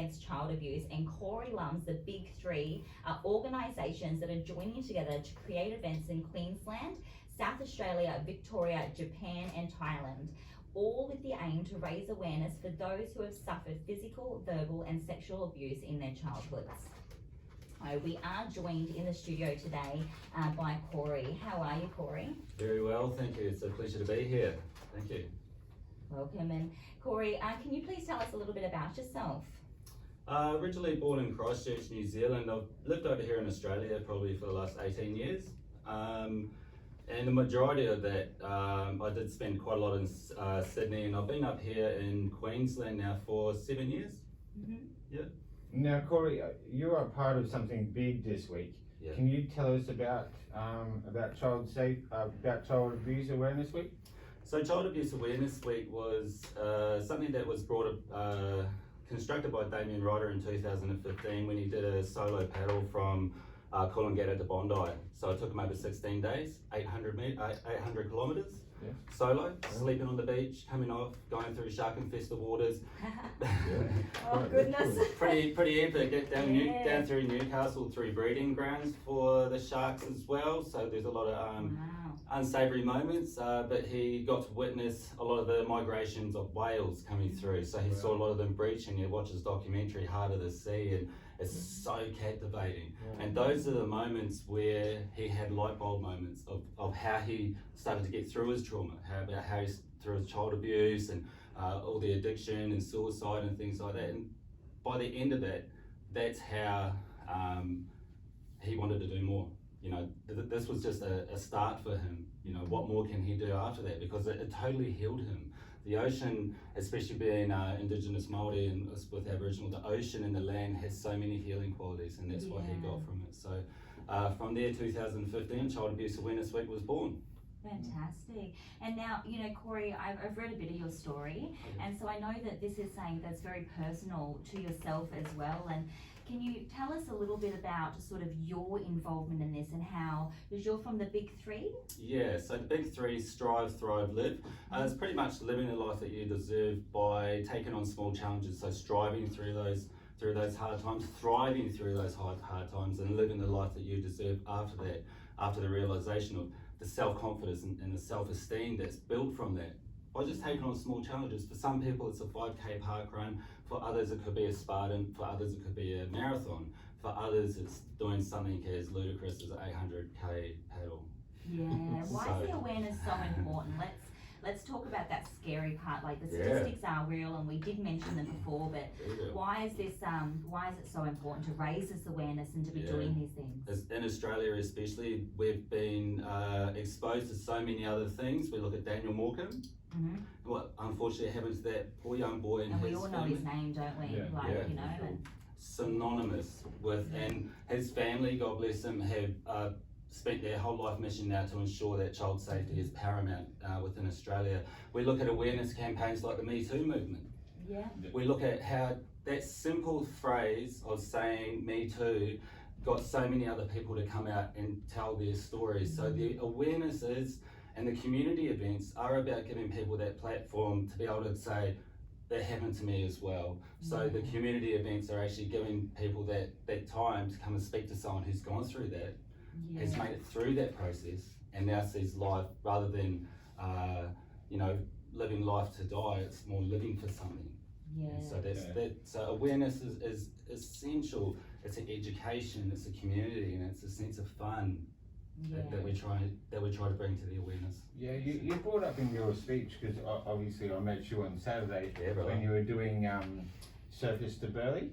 Against Child Abuse, and Corey Lum's The Big Three are organisations that are joining together to create events in Queensland, South Australia, Victoria, Japan and Thailand, all with the aim to raise awareness for those who have suffered physical, verbal and sexual abuse in their childhoods. We are joined in the studio today by Corey. How are you, Corey? Very well, thank you. It's a pleasure to be here. Thank you. Welcome. And Corey, can you please tell us a little bit about yourself? Originally born in Christchurch, New Zealand. I've lived over here in Australia probably for the last 18 years. And the majority of that, I did spend quite a lot in Sydney, and I've been up here in Queensland now for 7 years. Mm-hmm. Yeah. Now, Corey, you are part of something big this week. Yeah. Can you tell us about Child Abuse Awareness Week? So Child Abuse Awareness Week was something that was constructed by Damien Raider in 2015 when he did a solo paddle from Coolangatta to Bondi. So it took him over 16 days, 800 kilometres. Yeah. Solo, sleeping on the beach, coming off, going through shark-infested waters. Oh goodness. pretty epic. Get down through Newcastle, through breeding grounds for the sharks as well. So there's a lot of unsavoury moments, but he got to witness a lot of the migrations of whales coming through. So he saw a lot of them breaching. You watch his documentary, Heart of the Sea, and it's so captivating. And those are the moments where he had light bulb moments of how he started to get through his trauma, how he through his child abuse and all the addiction and suicide and things like that. And by the end of that, that's how he wanted to do more. You know, this was just a start for him. You know, what more can he do after that? Because it totally healed him. The ocean, especially being Indigenous Māori and with Aboriginal, the ocean and the land has so many healing qualities, and that's what he got from it. So from there, 2015, Child Abuse Awareness Week was born. Fantastic. And now, you know, Corey, I've read a bit of your story, and so I know that this is something that's very personal to yourself as well. And can you tell us a little bit about sort of your involvement in this and how, because you're from the Big Three? Yeah, so the Big Three: strive, thrive, live. It's pretty much living the life that you deserve by taking on small challenges. So striving through those hard times, thriving through those hard times, and living the life that you deserve after that, after the realisation of the self-confidence and the self-esteem that's built from that. By just taking on small challenges. For some people it's a 5K park run, for others it could be a Spartan, for others it could be a marathon, for others it's doing something as ludicrous as an 800K paddle. Yeah, why is the awareness so important? Let's talk about that scary part. Like, the statistics are real, and we did mention them before, but why is it so important to raise this awareness and to be doing these things? In Australia especially, we've been exposed to so many other things. We look at Daniel Morecambe. What unfortunately happened to that poor young boy, and we all know his name, don't we? You know, and synonymous with, and his family, God bless him, have spent their whole life mission now to ensure that child safety is paramount within Australia. We look at awareness campaigns like the Me Too movement. Yeah. We look at how that simple phrase of saying Me Too got so many other people to come out and tell their stories. So the awareness is, and the community events are about giving people that platform to be able to say, that happened to me as well. So the community events are actually giving people that time to come and speak to someone who's gone through that, has made it through that process, and now sees life rather than living life to die. It's more living for something. And so so awareness is essential. It's an education, it's a community, and it's a sense of fun that we try to bring to the awareness. Yeah, you brought up in your speech, because obviously I met you on Saturday when you were doing Circus to Burley.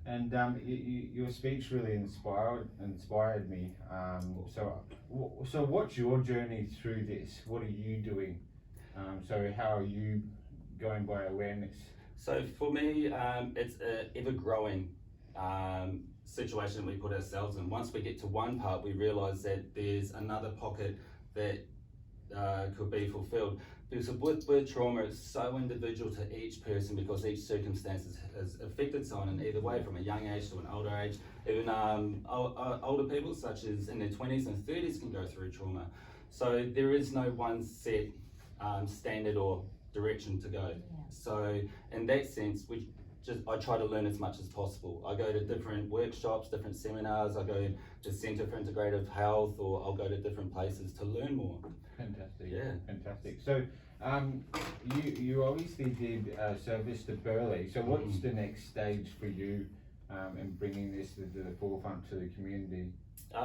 And your speech really inspired me. So what's your journey through this? What are you doing? So how are you going by awareness? So for me, it's an ever-growing situation that we put ourselves in. Once we get to one part, we realise that there's another pocket that could be fulfilled. Because with trauma, it's so individual to each person, because each circumstance has affected someone in either way, from a young age to an older age. Even older people, such as in their 20s and 30s, can go through trauma. So there is no one set standard or direction to go. So in that sense, we I try to learn as much as possible. I go to different workshops, different seminars. I go to Centre for Integrative Health, or I'll go to different places to learn more. Fantastic. Yeah. Fantastic. So, you obviously did service to Burleigh. So, what's the next stage for you in bringing this to the forefront to the community?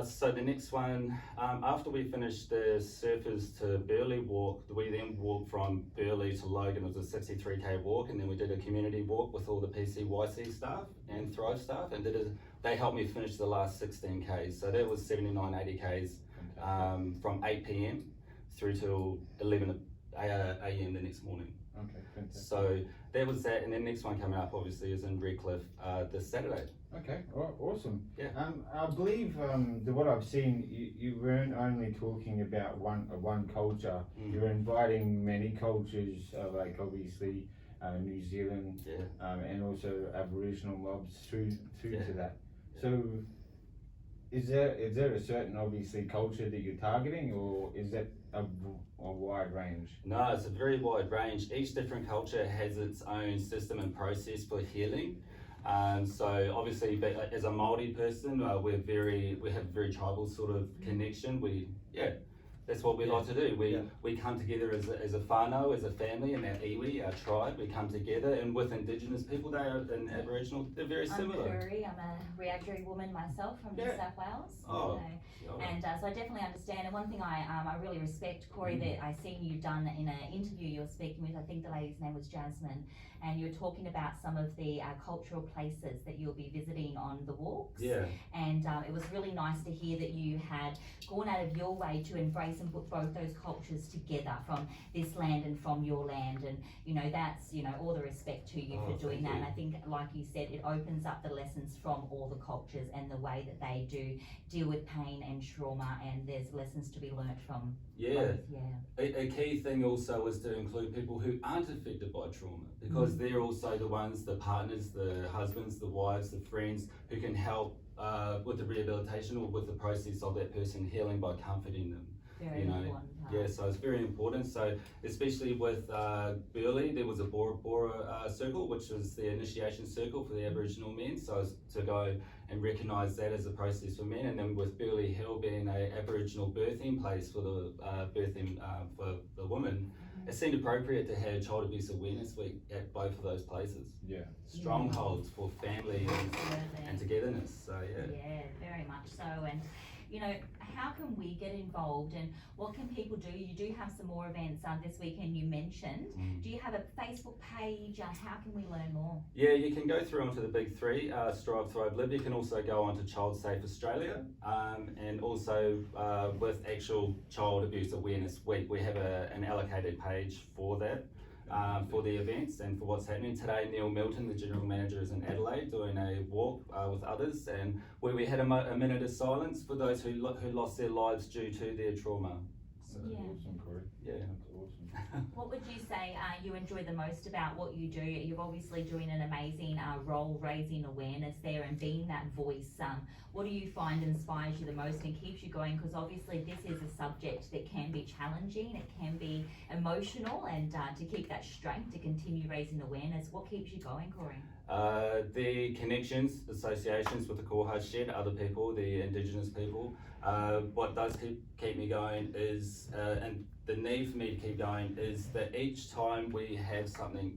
So the next one, after we finished the Surfers to Burleigh walk, we then walked from Burleigh to Logan. It was a 63k walk, and then we did a community walk with all the PCYC staff and Thrive staff, and they helped me finish the last 16k's. So that was 79, 80k's from 8 p.m. through till 11 a.m. the next morning. Okay, fantastic. So that was that, and then next one coming up obviously is in Redcliffe this Saturday. Okay, awesome. Yeah. I believe what I've seen, you weren't only talking about one culture. You're inviting many cultures, like obviously New Zealand, and also Aboriginal mobs through to that. So, is there a certain obviously culture that you're targeting, or is that a wide range? No, it's a very wide range. Each different culture has its own system and process for healing. So obviously, as a Māori person, we have a very tribal sort of connection. That's what we like to do. We come together as a whānau, as a family, and our iwi, our tribe. We come together, and with Indigenous people, and Aboriginal, they're very similar. I'm a Wiradjuri woman myself from New South Wales. Oh. And so I definitely understand. And one thing I really respect, Corey, that I seen you done in an interview you were speaking with, I think the lady's name was Jasmine, and you were talking about some of the cultural places that you'll be visiting on the walks. Yeah. And it was really nice to hear that you had gone out of your way to embrace and put both those cultures together, from this land and from your land. And that's all the respect to you for doing that. And I think, like you said, it opens up the lessons from all the cultures and the way that they do deal with pain and trauma, and there's lessons to be learnt from both. A key thing also is to include people who aren't affected by trauma, because they're also the ones, the partners, the husbands, the wives, the friends, who can help with the rehabilitation or with the process of that person healing by comforting them. Very important. Yeah, so it's very important. So especially with Burleigh, there was a Bora circle, which was the initiation circle for the Aboriginal men. So it's to go and recognise that as a process for men, and then with Burleigh Hill being an Aboriginal birthing place for the birthing for the women, it seemed appropriate to have Child Abuse Awareness Week at both of those places. Yeah. Strongholds for family and togetherness. So yeah, very much so. And how can we get involved, and what can people do? You do have some more events this weekend you mentioned. Do you have a Facebook page? How can we learn more? Yeah, you can go through onto the big three, Strive, Thrive, Live. You can also go onto Child Safe Australia, and also with actual Child Abuse Awareness Week, we have an allocated page for that. For the events and for what's happening today. Neil Milton, the General Manager, is in Adelaide doing a walk with others, and where we had a minute of silence for those who lost their lives due to their trauma. So that's awesome, Corey. Yeah. That's awesome. What would you say you enjoy the most about what you do? You're obviously doing an amazing role raising awareness there and being that voice. What do you find inspires you the most and keeps you going? Because obviously this is a subject that can be challenging, it can be emotional, and to keep that strength to continue raising awareness, what keeps you going, Corey? The connections, associations with the Koha Shed, other people, the Indigenous people. What does keep me going is, and the need for me to keep going is that each time we have something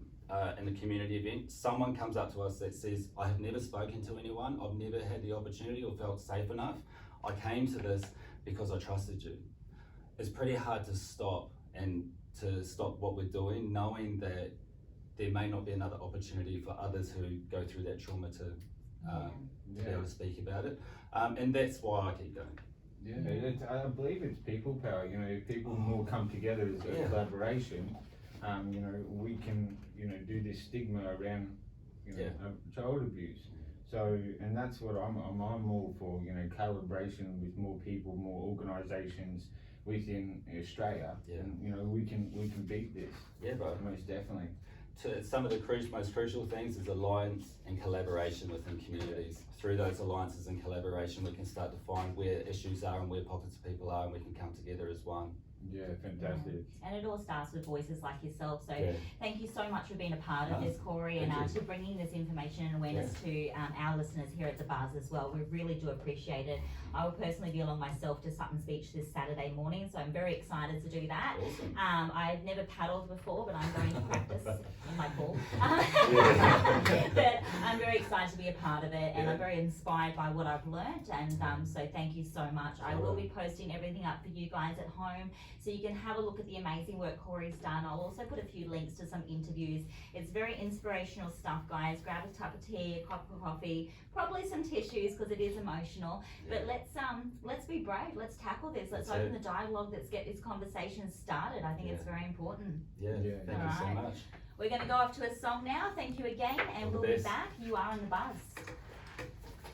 in a community event, someone comes up to us that says, I have never spoken to anyone, I've never had the opportunity or felt safe enough. I came to this because I trusted you. It's pretty hard to stop what we're doing, knowing that there may not be another opportunity for others who go through that trauma to be able to speak about it. And that's why I keep going. Yeah, I believe it's people power. If people more come together as a collaboration, we can, do this stigma around, child abuse. So, and that's what I'm all for, collaboration with more people, more organisations within Australia. And, we can beat this. Yeah, bro. Most definitely. Some of the most crucial things is alliance and collaboration within communities. Through those alliances and collaboration, we can start to find where issues are and where pockets of people are, and we can come together as one. Yeah, fantastic. And it all starts with voices like yourself. So Yeah. thank you so much for being a part of this, Corey, and thank you. to bringing this information and awareness to our listeners here at the Buzz as well. We really do appreciate it. I will personally be along myself to Sutton Speech this Saturday morning, so I'm very excited to do that. Awesome. I've never paddled before, but I'm going to practice in my pool. But I'm very excited to be a part of it, and I'm very inspired by what I've learnt, and so thank you so much. I will be posting everything up for you guys at home, so you can have a look at the amazing work Corey's done. I'll also put a few links to some interviews. It's very inspirational stuff, guys. Grab a cup of tea, a cup of coffee, probably some tissues because it is emotional. But let's be brave. Let's tackle this. Let's open the dialogue. Let's get this conversation started. I think it's very important. Thank you so much. We're going to go off to a song now. Thank you again, and we'll be back. You are in the Buzz.